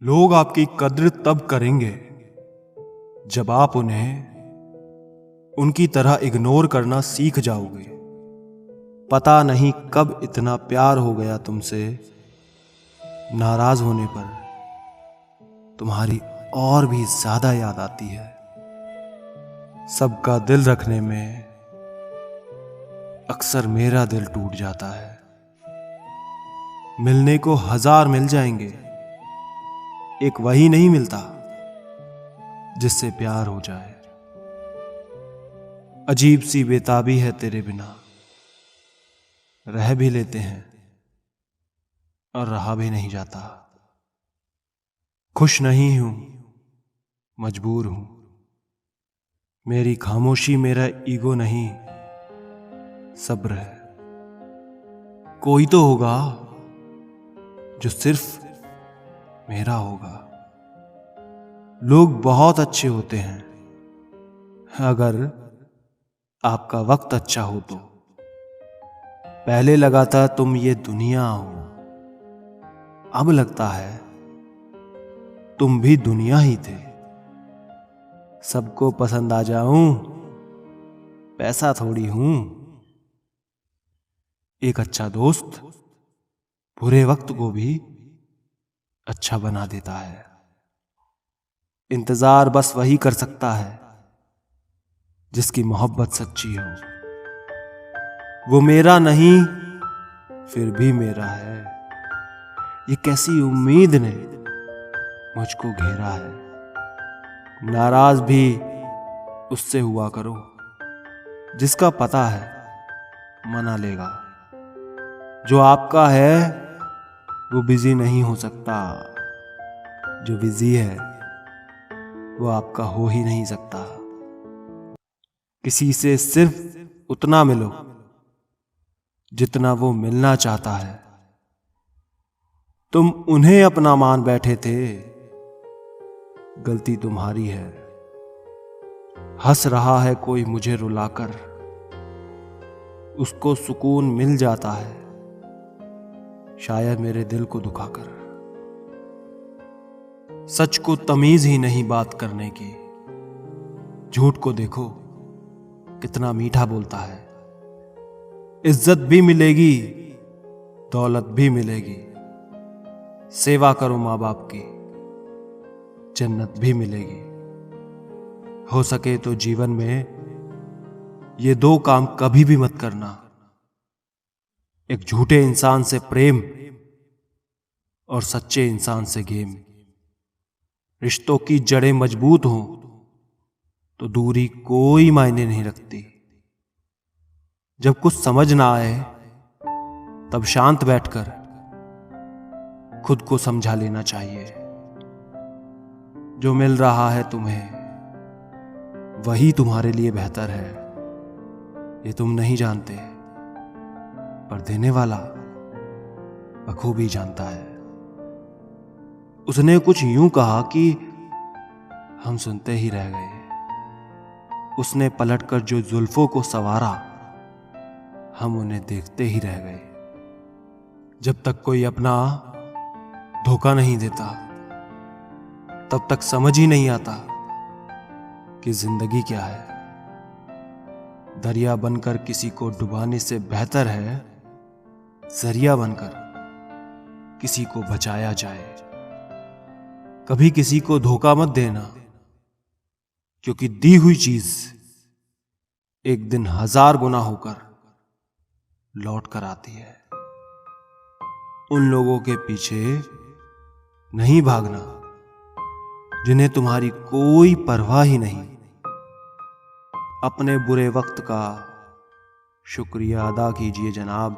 लोग आपकी कद्र तब करेंगे जब आप उन्हें उनकी तरह इग्नोर करना सीख जाओगे। पता नहीं कब इतना प्यार हो गया तुमसे, नाराज होने पर तुम्हारी और भी ज्यादा याद आती है। सबका दिल रखने में अक्सर मेरा दिल टूट जाता है। मिलने को 1000 मिल जाएंगे, एक वही नहीं मिलता जिससे प्यार हो जाए। अजीब सी बेताबी है तेरे बिना, रह भी लेते हैं और रहा भी नहीं जाता। खुश नहीं हूं, मजबूर हूं। मेरी खामोशी मेरा ईगो नहीं, सब्र है। कोई तो होगा जो सिर्फ मेरा होगा। लोग बहुत अच्छे होते हैं अगर आपका वक्त अच्छा हो तो। पहले लगा था तुम ये दुनिया हो, अब लगता है तुम भी दुनिया ही थे। सबको पसंद आ जाऊं, पैसा थोड़ी हूं। एक अच्छा दोस्त बुरे वक्त को भी अच्छा बना देता है। इंतजार बस वही कर सकता है जिसकी मोहब्बत सच्ची हो। वो मेरा नहीं फिर भी मेरा है। ये कैसी उम्मीद ने मुझको घेरा है। नाराज भी उससे हुआ करो जिसका पता है मना लेगा। जो आपका है वो बिजी नहीं हो सकता, जो बिजी है वो आपका हो ही नहीं सकता। किसी से सिर्फ उतना मिलो जितना वो मिलना चाहता है। तुम उन्हें अपना मान बैठे थे, गलती तुम्हारी है। हंस रहा है कोई मुझे रुलाकर, उसको सुकून मिल जाता है शायद मेरे दिल को दुखाकर। सच को तमीज ही नहीं बात करने की, झूठ को देखो कितना मीठा बोलता है। इज्जत भी मिलेगी, दौलत भी मिलेगी। सेवा करो माँ बाप की, जन्नत भी मिलेगी। हो सके तो जीवन में ये 2 काम कभी भी मत करना। एक झूठे इंसान से प्रेम और सच्चे इंसान से गेम। रिश्तों की जड़ें मजबूत हों तो दूरी कोई मायने नहीं रखती। जब कुछ समझ ना आए तब शांत बैठकर खुद को समझा लेना चाहिए। जो मिल रहा है तुम्हें वही तुम्हारे लिए बेहतर है, ये तुम नहीं जानते, पर देने वाला बखूबी जानता है। उसने कुछ यूं कहा कि हम सुनते ही रह गए। उसने पलटकर जो जुल्फों को संवारा, हम उन्हें देखते ही रह गए। जब तक कोई अपना धोखा नहीं देता तब तक समझ ही नहीं आता कि जिंदगी क्या है। दरिया बनकर किसी को डुबाने से बेहतर है जरिया बनकर किसी को बचाया जाए। कभी किसी को धोखा मत देना, क्योंकि दी हुई चीज एक दिन 1000 गुना होकर लौट कर आती है। उन लोगों के पीछे नहीं भागना जिन्हें तुम्हारी कोई परवाह ही नहीं। अपने बुरे वक्त का शुक्रिया अदा कीजिए जनाब,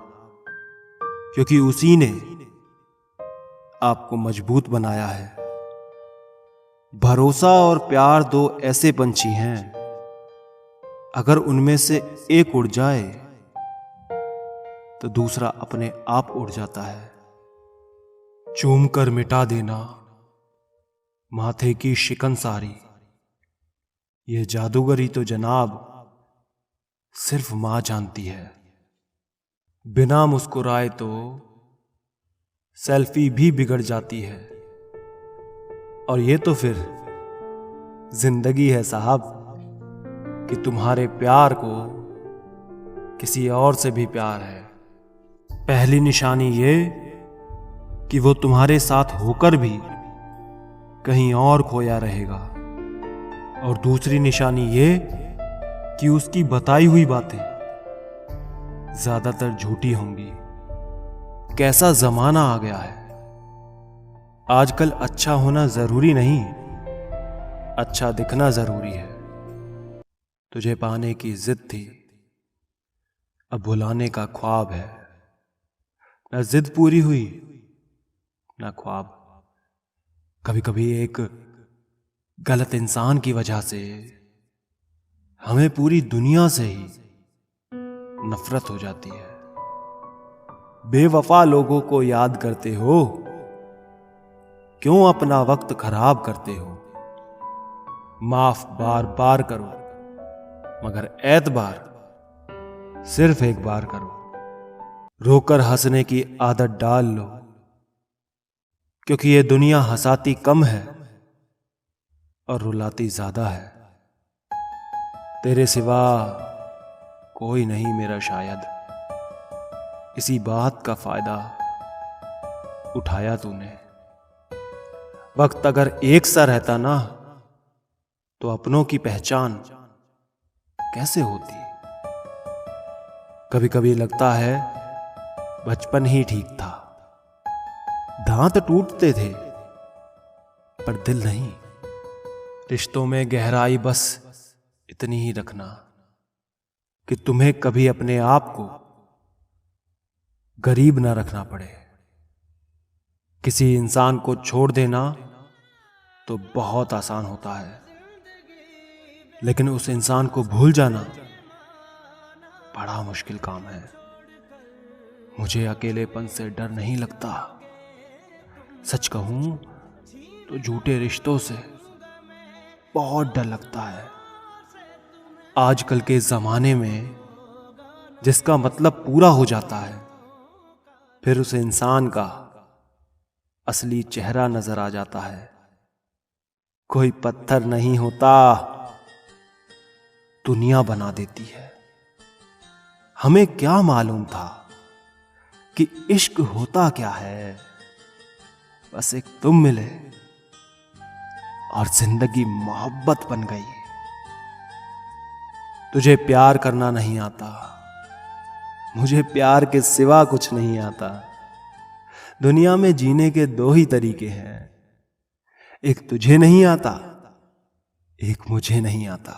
क्योंकि उसी ने आपको मजबूत बनाया है। भरोसा और प्यार 2 ऐसे पंछी हैं, अगर उनमें से एक उड़ जाए तो दूसरा अपने आप उड़ जाता है। चूम कर मिटा देना माथे की शिकन सारी, ये जादूगरी तो जनाब सिर्फ मां जानती है। बिना मुस्कुराए तो सेल्फी भी बिगड़ जाती है। और ये तो फिर जिंदगी है साहब कि तुम्हारे प्यार को किसी और से भी प्यार है। पहली निशानी ये कि वो तुम्हारे साथ होकर भी कहीं और खोया रहेगा, और दूसरी निशानी ये कि उसकी बताई हुई बातें ज्यादातर झूठी होंगी। कैसा जमाना आ गया है, आजकल अच्छा होना जरूरी नहीं, अच्छा दिखना जरूरी है। तुझे पाने की जिद थी, अब भुलाने का ख्वाब है। न जिद पूरी हुई न ख्वाब। कभी कभी एक गलत इंसान की वजह से हमें पूरी दुनिया से ही नफरत हो जाती है। बेवफा लोगों को याद करते हो, क्यों अपना वक्त खराब करते हो। माफ बार बार करो, मगर एतबार सिर्फ एक बार करो। रोकर हंसने की आदत डाल लो, क्योंकि ये दुनिया हंसाती कम है और रुलाती ज्यादा है। तेरे सिवा कोई नहीं मेरा शायद, इसी बात का फायदा उठाया तूने। वक्त अगर एक सा रहता ना, तो अपनों की पहचान कैसे होती। कभी कभी लगता है बचपन ही ठीक था। दांत टूटते थे पर दिल नहीं। रिश्तों में गहराई बस इतनी ही रखना कि तुम्हें कभी अपने आप को गरीब ना रखना पड़े। किसी इंसान को छोड़ देना तो बहुत आसान होता है, लेकिन उस इंसान को भूल जाना बड़ा मुश्किल काम है। मुझे अकेलेपन से डर नहीं लगता। सच कहूं तो झूठे रिश्तों से बहुत डर लगता है। आजकल के जमाने में जिसका मतलब पूरा हो जाता है, फिर उस इंसान का असली चेहरा नजर आ जाता है। कोई पत्थर नहीं होता, दुनिया बना देती है। हमें क्या मालूम था कि इश्क होता क्या है। बस एक तुम मिले और जिंदगी मोहब्बत बन गई। तुझे प्यार करना नहीं आता, मुझे प्यार के सिवा कुछ नहीं आता। दुनिया में जीने के दो ही तरीके हैं, एक तुझे नहीं आता, एक मुझे नहीं आता।